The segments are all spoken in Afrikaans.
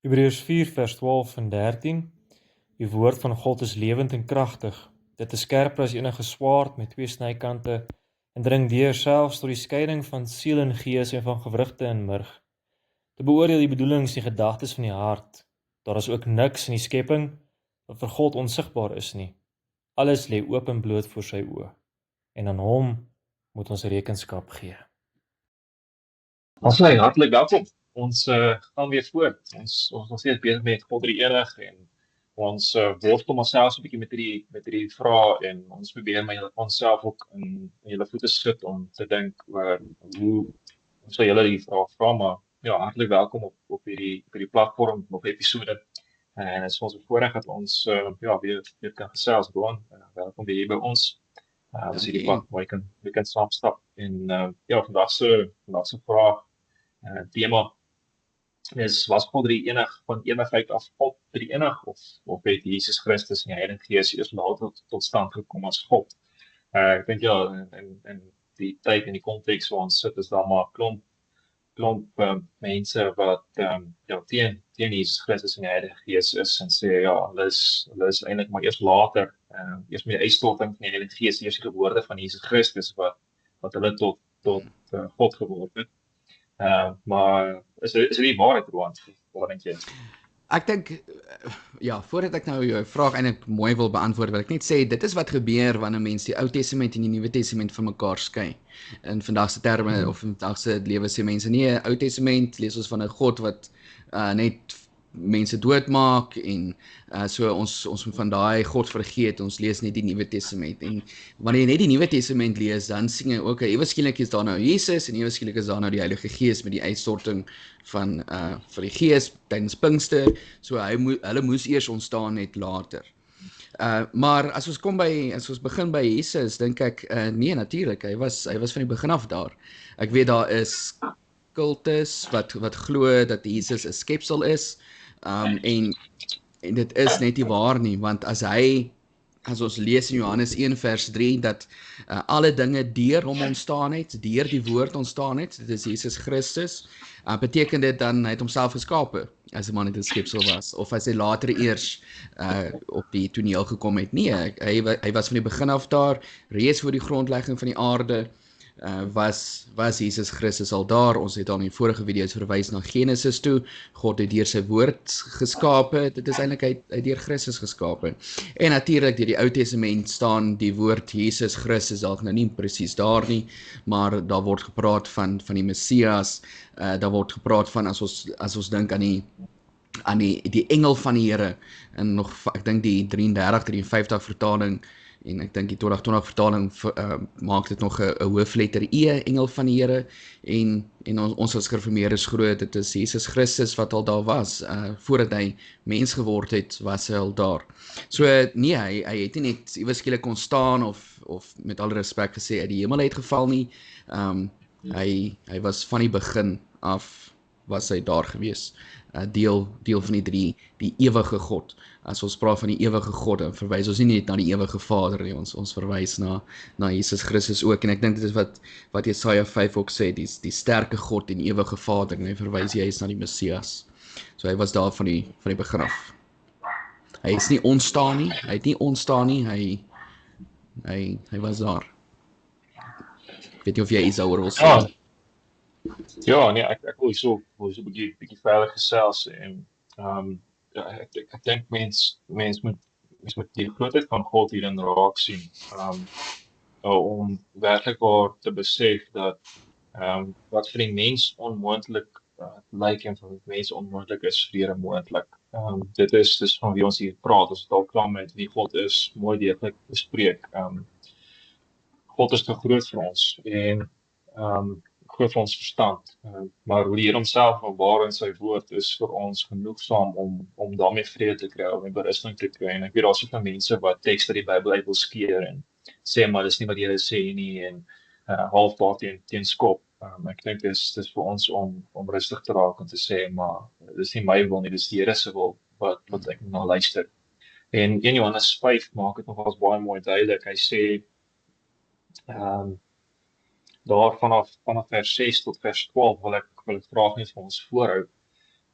Hebreërs 4 vers 12 en 13. Die woord van God is lewend en kragtig. Dit is skerper as enige swaard met 2 snykante en dring deur selfs tot die skeiding van siel en gees en van gewrigte en murg, te beoordeel die bedoelings en gedagtes van die hart. Daar is ook niks in die skepping wat vir God onsigbaar is nie. Alles lê oop en bloot voor sy oë en aan hom moet ons rekenskap gee. Ons hartlik welkom. Ons gaan weer voort. Ons nog steeds besig met God drie enig en ons worstel onsself 'n bietjie met hierdie vrae en ons probeer maar onsself ook in julle voete sit om te dink oor hoe sou julle die vrae vra, maar ja, hartlik welkom op hierdie platform of episode. En het is ons voorreg dat ons ja, weer kan gesels gewoon. Welkom weer hier by ons. Dus hierdie pad waar jy kan saamstap en ja, vandag se vraag tema is, was God drie enig van eenigheid af God drie enig of het Jesus Christus en die Heilige Gees eers later tot stand gekom as God? Ek dink ja, in die tyd en die konteks waar ons sit is daar maar klomp mense wat ja, teen Jesus Christus en die Heilige Gees is en sê ja, hulle is eintlik maar eers later, eers met die uitstorting van die Heilige Gees, eers die geboorte van Jesus Christus wat hulle tot God geword het. Maar is dit die waarheid, Roan? Wat dink jy? Ek dink, ja, voordat ek nou jou vraag eintlik mooi wil beantwoord, wil ek net sê, dit is wat gebeur wanneer mense die Ou Testament en die Nuwe Testament van mekaar skei. In vandag se terme of in vandag se lewe sê mense nee, Ou Testament lees ons van 'n God wat net mense doodmaak en so ons moet van daai God vergeet, ons lees net die Nuwe Testament. En wanneer jy net die Nuwe Testament lees, dan sien jy ook, ewe skielik is daar nou Jesus en ewe skielik is daar nou die Heilige Gees met die uitstorting van die Gees tydens Pinkster. So hulle moes eers ontstaan net later. Maar as ons begin by Jesus, dink ek nee, natuurlik, hy was van die begin af daar. Ek weet daar is kultus wat glo dat Jesus 'n skepsel is. En dit is net nie waar nie, want as ons lees in Johannes 1 vers 3 dat alle dinge deur hom ontstaan het, deur die woord ontstaan het, dit is Jesus Christus, beteken dit dan hy het homself geskape as 'n man net 'n skepsel was, of as hy later eers op die toneel gekom het. Nee, hy was van die begin af daar, reeds voor die grondlegging van die aarde, was Jesus Christus al daar. Ons het al in die vorige video's verwys na Genesis toe. God het deur sy woord geskape. Dit is eintlik hy deur Christus geskape. En natuurlik deur die Ou Testament staan die woord Jesus Christus dalk nou nie presies daar nie, maar daar word gepraat van die Messias. Daar word gepraat van as ons dink aan die engel van die Here, en nog ek dink die 33-53 vertaling en ek dink die 2020 vertaling maak dit nog 'n hoofletter E, engel van die Here, en ons as gereformeerdes glo dit is Jesus Christus wat al daar was, voordat hy mens geword het, was hy al daar. So nee, hy het nie net iewers skielik kon staan of met alle respek gesê uit die hemel uitgeval nie. Hy was van die begin af was hy daar gewees. Deel van die ewige God. As ons praat van die ewige God, dan verwys ons nie net na die ewige Vader nie, ons verwys na Jesus Christus ook, en ek dink dit is wat Jesaja 5 ook sê, die sterke God en ewige Vader, en hy verwys juist na die Messias. So hy was daar van die begin af. Hy is nie ontstaan nie, hy was daar. Ek weet nie of jy iets daaroor wil sê. Ja, nee, ek wil so 'n bietjie verder gesels en ja, ek dink mens moet die grootheid van God hierin raak sien, om werklik waar te besef dat wat vir die mens onmoontlik lyk en vir die mens onmoontlik is vir Here moontlik. Dit is van wie ons hier praat, ons het al klaar met wie God is mooi deeglik bespreek. God is te groot vir ons en groot vir ons verstand, maar hoe die Here homself openbaar in sy woord is vir ons genoegsaam om daarmee vrede te kry, om berusting te kry. En ek weet daar is ook mense wat tekste die Bybel uit wil skeer en sê maar dis nie wat die Here sê nie en halfpad teen skop. Ek dink dis vir ons om rustig te raak en te sê maar dis nie my wil nie, dis die Here se wil wat ek na luister. En 1 Johannes 5 maak dit nogals baie mooi duidelik. Hy sê daar vanaf vers 6 tot vers 12 wil ek graag net vir ons voorhou,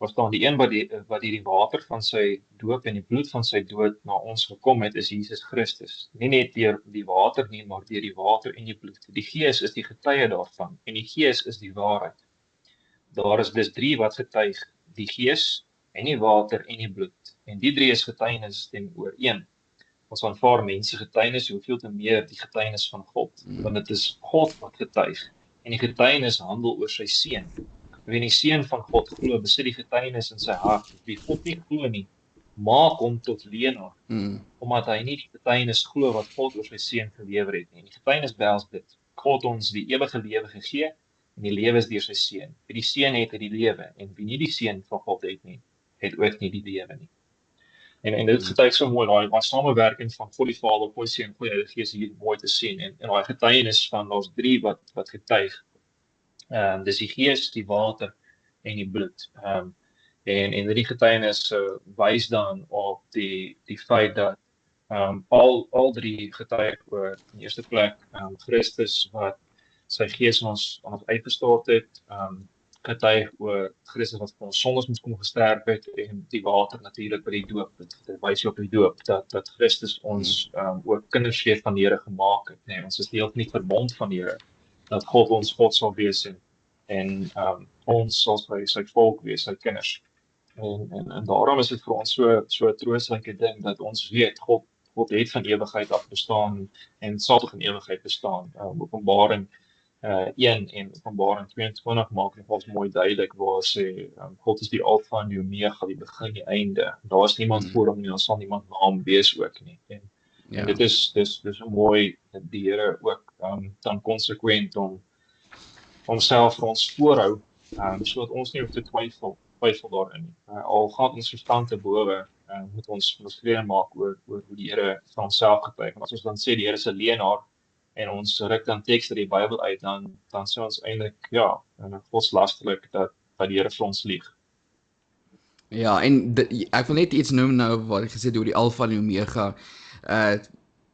Verstaan, die een wat die water van sy doop en die bloed van sy dood na ons gekom het, is Jesus Christus. Nie net deur die water nie, maar deur die water en die bloed. Die Gees is die getuie daarvan en die Gees is die waarheid. Daar is dus 3 wat getuig, die Gees en die water en die bloed. En die 3 is getuienis teenoor 1. Ons aanvaar mense getuienis, hoeveel te meer die getuienis van God, want dit is God wat getuig. En die getuienis handel oor sy seun. Wie die seun van God glo, besit die getuienis in sy hart. Wie God nie glo nie, maak hom tot leienaar, omdat hy nie die getuienis glo wat God oor sy seun gelewer het nie. En die getuienis behels dit. God ons die ewige lewe gegee, en die lewe is deur sy seun. Wie die seun het die lewe, en wie nie die seun van God het nie, het ook nie die lewe nie. En dit getuig so mooi, daai samewerking van God die Vader, God die Seun, God die Heilige Gees hier mooi te sien. En daai getuienis van daar's 3 wat getuig. Dis die Gees, die water en die bloed. En die getuienis wys dan op die feit dat al 3 getuig oor in die eerste plek Christus wat sy Gees in ons uitgestort het, getuig oor Christus wat vir ons sondes moes kom gesterf het, en die water natuurlik by die doop. Dit wys op die doop dat Christus ons ook kinders weer van die Here gemaak het. Nee, ons is deel van die verbond van die Here, dat God ons God sal wees en ons sal sy volk wees, sy kinders. En daarom is dit vir ons so 'n troostryke ding dat ons weet God het van ewigheid af bestaan en sal tot in ewigheid bestaan. Openbaring 1 en Openbaring 22 maak dit ons mooi duidelik waar sê God is die Alfa en die Omega, die begin en die einde. Daar is niemand voor hom nie, daar sal niemand na hom wees ook nie. En dit is so mooi dat die Here ook dan konsekwent om homself vir ons voorhou, sodat ons nie hoef te twyfel daarin nie. Al gaan ons verstand te bowe, moet ons vrede maak oor hoe die Here van homself getuig. En as ons dan sê die Here is 'n leienaar en ons ruk dan teks uit die Bybel uit, dan sê ons eintlik godslasterlik dat die Here vir ons lieg. Ja, en ek wil net iets noem nou wat ek gesê het oor die Alfa en die Omega.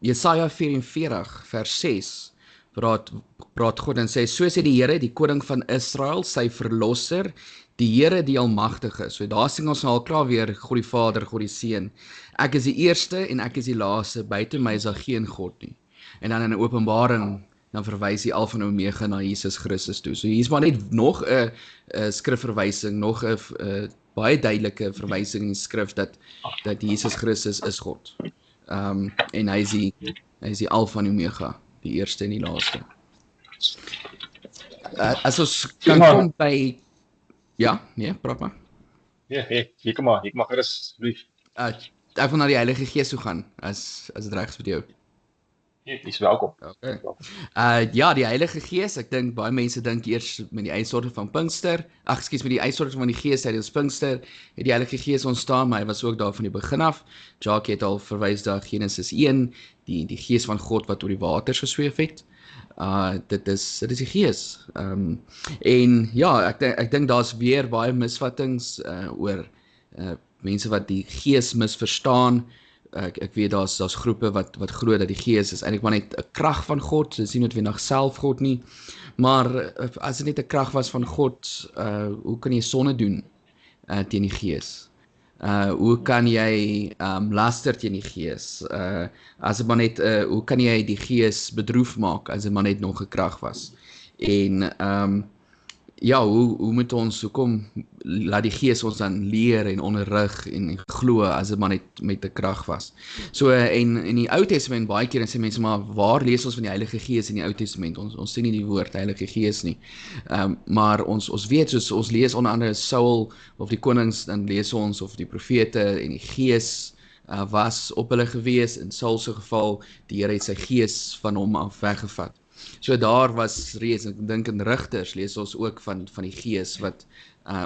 Jesaja 44 vers 6 praat God en sê, so sê die Here, die koning van Israel, sy verlosser, die Here die almagtige. So daar sing ons al klaar weer God die Vader, God die Seun. Ek is die eerste en ek is die laaste, buite my is daar geen God nie. En dan in 'n Openbaring dan verwys die Alfa en Omega na Jesus Christus toe. So hier is maar net nog 'n skrifverwysing, nog 'n baie duidelike verwysing in die skrif dat Jesus Christus is God. En hy is die Alfa en Omega, die eerste en die laaste. As ons kan kom by praat maar. Ja, hier kom maar, ek mag gerus asseblief. Ek wil na die Heilige Gees toe gaan, as dit reg is met jou. Jy's welkom. Okay. Die Heilige Gees, ek dink baie mense dink eers met die uitstorting van Pinkster, met die uitstorting van die Gees tydens Pinkster, het die Heilige Gees ontstaan, maar hy was ook daar van die begin af. Jacques het al verwys daar Genesis 1, die Gees van God wat oor die waters gesweef het. Dit is die Gees. En ja, ek dink daar's weer baie misvattings oor mense wat die Gees misverstaan. Ek weet daar's groepe wat glo dat die Gees is eintlik maar net 'n krag van God, dis nie noodwendig self God nie. Maar as dit net 'n krag was van God, hoe kan jy sonde doen teen die Gees? Hoe kan jy laster teen die Gees? As dit maar net hoe kan jy die Gees bedroef maak as dit maar net nog 'n krag was? En hoe moet ons, hoekom laat die Gees ons dan leer en onderrig en glo as dit maar net met 'n krag was? So en in die Ou Testament baie keer sê mense, maar waar lees ons van die Heilige Gees in die Ou Testament? Ons sien nie die woord Heilige Gees nie. Maar ons weet, soos ons lees onder andere Saul of die konings, dan lees ons of die profete en die Gees was op hulle gewees. In Saul se geval, die Here het sy Gees van hom af weggevat. So daar was reeds, ek dink in Rigters lees ons ook van die Gees wat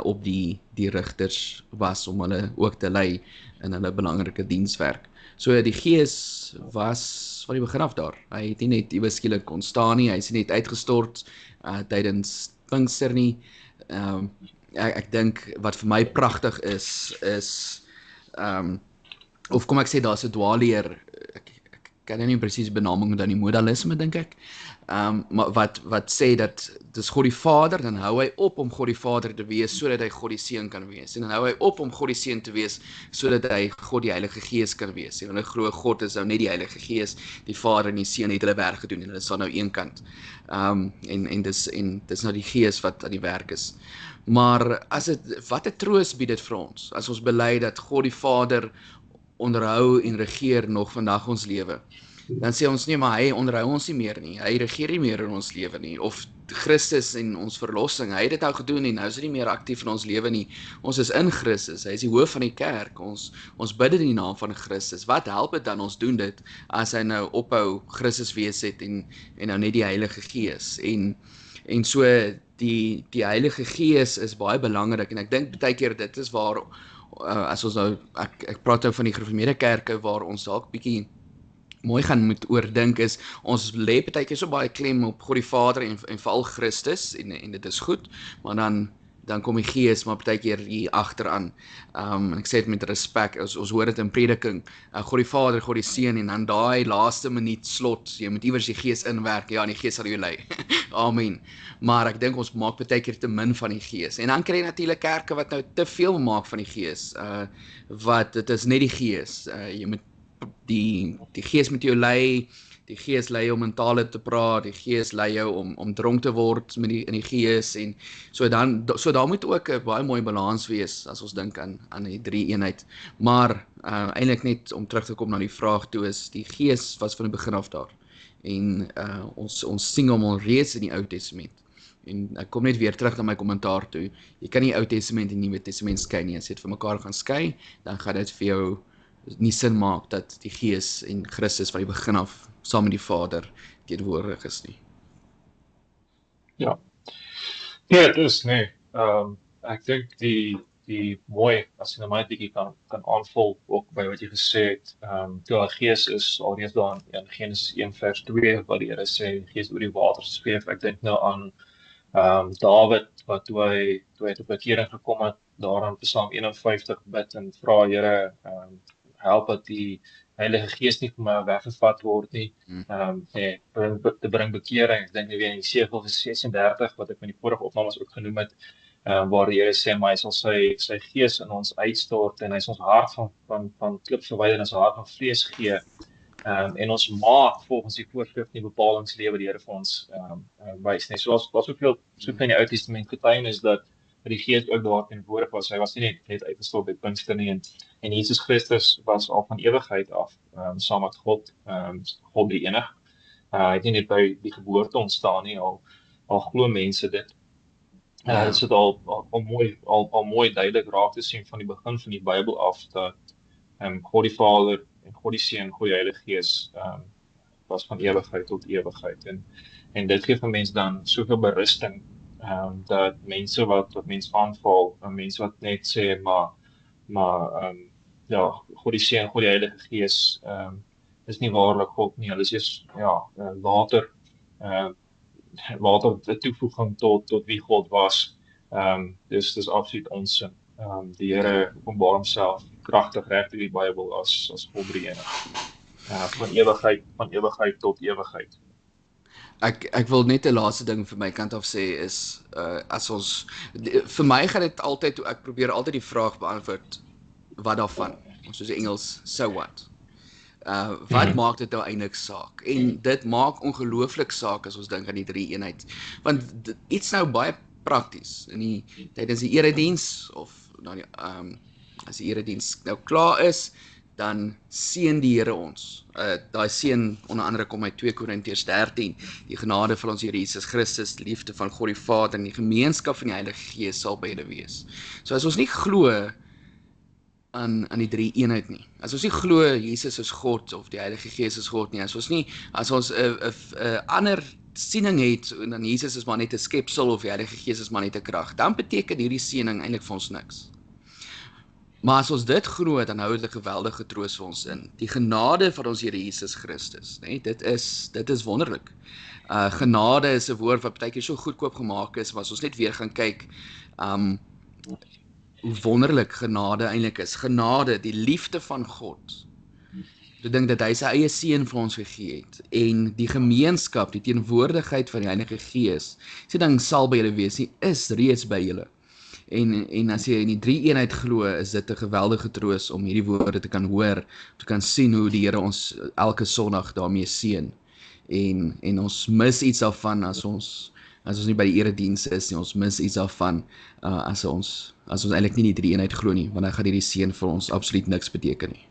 op die rigters was om hulle ook te lei in hulle belangrike dienswerk. So die Gees was van die begin af daar. Hy het nie net iewes skielik ontstaan nie, hy is nie net uitgestort tydens Pinkster nie. Ek dink wat vir my pragtig is of kom ek sê daar's 'n dwaalleer, kan nou nie presies benaming dan die modalisme dink ek. Maar wat sê dat dis God die Vader, dan hou hy op om God die Vader te wees sodat hy God die Seun kan wees. En dan hou hy op om God die Seun te wees sodat hy God die Heilige Gees kan wees. En hulle glo God is nou net die Heilige Gees, die Vader en die Seun het hulle werk gedoen en hulle staan nou eenkant. En dis nou die Gees wat aan die werk is. Maar wat 'n troos bied dit vir ons as ons bely dat God die Vader onderhou en regeer nog vandag ons lewe. Dan sê ons nie, maar hy onderhou ons nie meer nie, hy regeer nie meer in ons lewe nie, of Christus en ons verlossing, hy het dit nou gedoen en nou is hy nie meer aktief in ons lewe nie, ons is in Christus, hy is die hoof van die kerk, ons bid in die naam van Christus, wat help dit dan, ons doen dit, as hy nou ophou Christus wees het en nou net die Heilige Gees, en so die Heilige Gees is baie belangrik, en ek dink baie keer dit is waar, as ons nou, ek praat nou van die gereformeerde kerke, waar ons dalk bietjie mooi gaan moet oordink is, ons lê partykeer so baie klem op God die Vader en veral Christus, en dit is goed, maar dan kom die Gees, maar partykeer hier agteraan, en ek sê dit met respek, ons hoor dit in prediking, God die Vader, God die Seun, en dan daai laaste minuut slot, jy moet iewers die Gees inwerk, ja, en die Gees sal jou lei, amen, maar ek dink ons maak partykeer te min van die Gees, en dan kry jy natuurlik kerke wat nou te veel maak van die Gees, wat dit is net die Gees, jy moet die Gees met jou lei, die Gees lei jou om in tale te praat, die Gees lei jou om dronk te word in die Gees, en so daar moet ook 'n baie mooi balans wees, as ons dink aan die drie eenheid, maar eintlik net om terug te kom na die vraag toe is, die Gees was van die begin af daar, en ons sing hom al reeds in die Ou Testament, en ek kom net weer terug na my kommentaar toe, jy kan nie Ou Testament en Nuwe Testament skei nie, as jy dit vir mekaar gaan skei, dan gaan dit vir jou nie sin maak dat die Gees en Christus van die begin af saam met die Vader teenwoordig is nie. Ja. Ja, dit is nee. Ek dink die mooi, as jy nou maar 'n bietjie kan aanvul ook by wat jy gesê het, die Gees is alreeds daar in Genesis 1 vers 2 wat die Here sê die Gees oor die waters sweef. Ek dink nou aan Dawid wat toe hy tot bekering gekom het, daar aan Psalm 51 bid en vra Here, help dat die Heilige Gees nie vir my weggevat word nie. Te bring bekering. Ek dink weer in Jesegiel 36 wat ek met die vorige opnames ook genoem het, waar die Here sê, maar hy sal sy Gees in ons uitstort en hy sal ons hart van klip verwyder en ons hart van vlees gee. En ons maak volgens die voorskrif en die bepalings lewe die Here vir ons wys. So daar's soveel in die Ou Testament getuienis dat die Gees ook daar teenwoordig was. Hy was nie net uitgestort by Pinkster nie, en Jesus Christus was al van ewigheid af saam met God, God die enig. Hy het nie net by die geboorte ontstaan nie, al glo mense dit. Dit sit al mooi duidelik raak te sien van die begin van die Bybel af, dat God die Vader en God die Seun en God die Heilige Gees was van ewigheid tot ewigheid. En dit gee vir mense dan soveel berusting, dat mense wat mense aanval, mense wat net sê, maar ja, God die Seun, God die Heilige Gees, is nie waarlik God nie, hulle is water, de toevoeging tot wie God was. Dus dis absoluut onsin. Die Here openbaar homself kragtig reg deur die Bybel as God drie enig. Van ewigheid tot ewigheid. Ek wil net 'n laaste ding vir my kant af sê is, as ons, vir my gaan dit altyd, ek probeer altyd die vraag beantwoord, wat daarvan, soos die Engels, so what? Wat maak dit nou eintlik saak? En dit maak ongelooflik saak as ons dink aan die drie eenheid, want iets nou baie prakties, tydens die erediens, of as die erediens nou klaar is, dan seën die Here ons. Daai seën onder andere kom uit 2 Korintiërs 13, die genade van ons Here Jesus Christus, die liefde van God die Vader en die gemeenskap van die Heilige Gees sal by julle wees. So as ons nie glo aan die drie eenheid nie, as ons nie glo Jesus is God of die Heilige Gees is God nie, as ons 'n ander siening het, en dan Jesus is maar net 'n skepsel of die Heilige Gees is maar net 'n krag, dan beteken hierdie seëning eintlik vir ons niks. Maar as ons dit glo, dan hou dit 'n geweldige troos vir ons in. Die genade van ons Here Jesus Christus, dit is wonderlik. Genade is 'n woord wat baie keer so goedkoop gemaak is, maar as ons net weer gaan kyk, hoe wonderlik genade eintlik is. Genade, die liefde van God, Ek dink dat hy sy eie seun vir ons gegee het en die gemeenskap, die teenwoordigheid van die Heilige Gees. Sy ding sal by julle wees, nie is reeds by julle. En as jy in die drie eenheid glo, is dit 'n geweldige troos om hierdie woorde te kan hoor, te kan sien hoe die Here ons elke Sondag daarmee seën. En ons mis iets daarvan as ons nie by die erediens is nie, ons mis iets daarvan as ons eintlik nie die drie eenheid glo nie, want dan gaan hierdie seën vir ons absoluut niks beteken nie.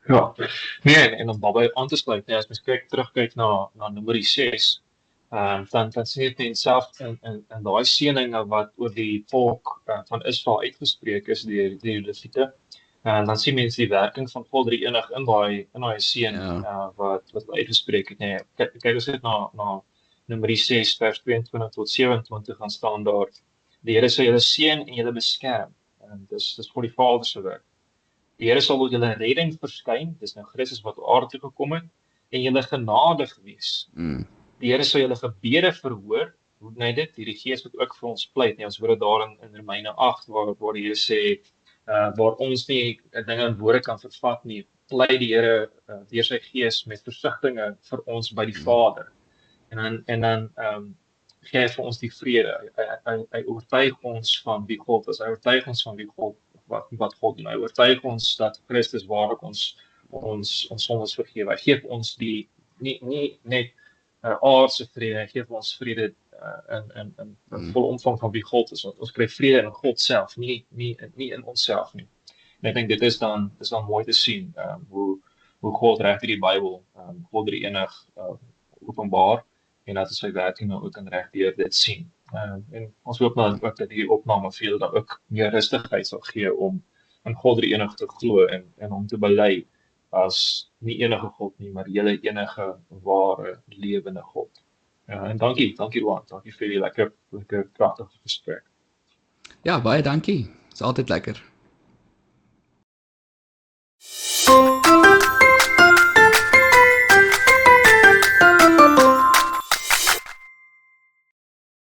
Ja, nee, en om daarbij aan te sluit, nee, as mens terugkyk na Numeri 6, dan sien dit self in daai seëninge wat oor die volk van Israel uitgespreek is deur die Lewiete, dan sien mens die werking van God drie enig in daai seën wat uitgespreek het. Nee, kyk ons net na Numeri 6 vers 22 tot 27 gaan staan daar. Die Here sal julle seën en julle beskerm. En dis vir die Vader se werk. Die Here sal oor julle redding verskyn, dis nou Christus wat op aarde toe gekom het, en julle genadig wees. Die Here sal julle gebede verhoor. Hoe doen hy dit? Hierdie Gees wat ook vir ons pleit. Nee, ons hoor dit daar in Romeine 8 waar die Here sê waar ons nie dinge in woorde kan vervat nie, pleit die Here deur sy Gees met versigtinge vir ons by die Vader. En dan gee hy vir ons die vrede. Hy oortuig ons van wie God is. Hy oortuig ons van wie God wat God doen. Hy oortuig ons dat Christus waarlik ons sondes vergewe. Hy gee ons die nie net aardse vrede, hy gee ons vrede in volle omvang van wie God is. Ons kry vrede in God self, nie in onsself nie. En ek dink dit is dan mooi te sien hoe God reg deur die Bybel God drie enig openbaar en dat sy werking nou ook in reg deur dit sien. En ons hoop nou ook dat hierdie opname vir julle dan ook meer rustigheid sal gee om in God drie enig te glo en om te bely as nie enige God nie, maar julle enige ware lewende God. En dankie Roan, dankie vir die lekker kragtige gesprek. Ja, baie dankie. Is altyd lekker.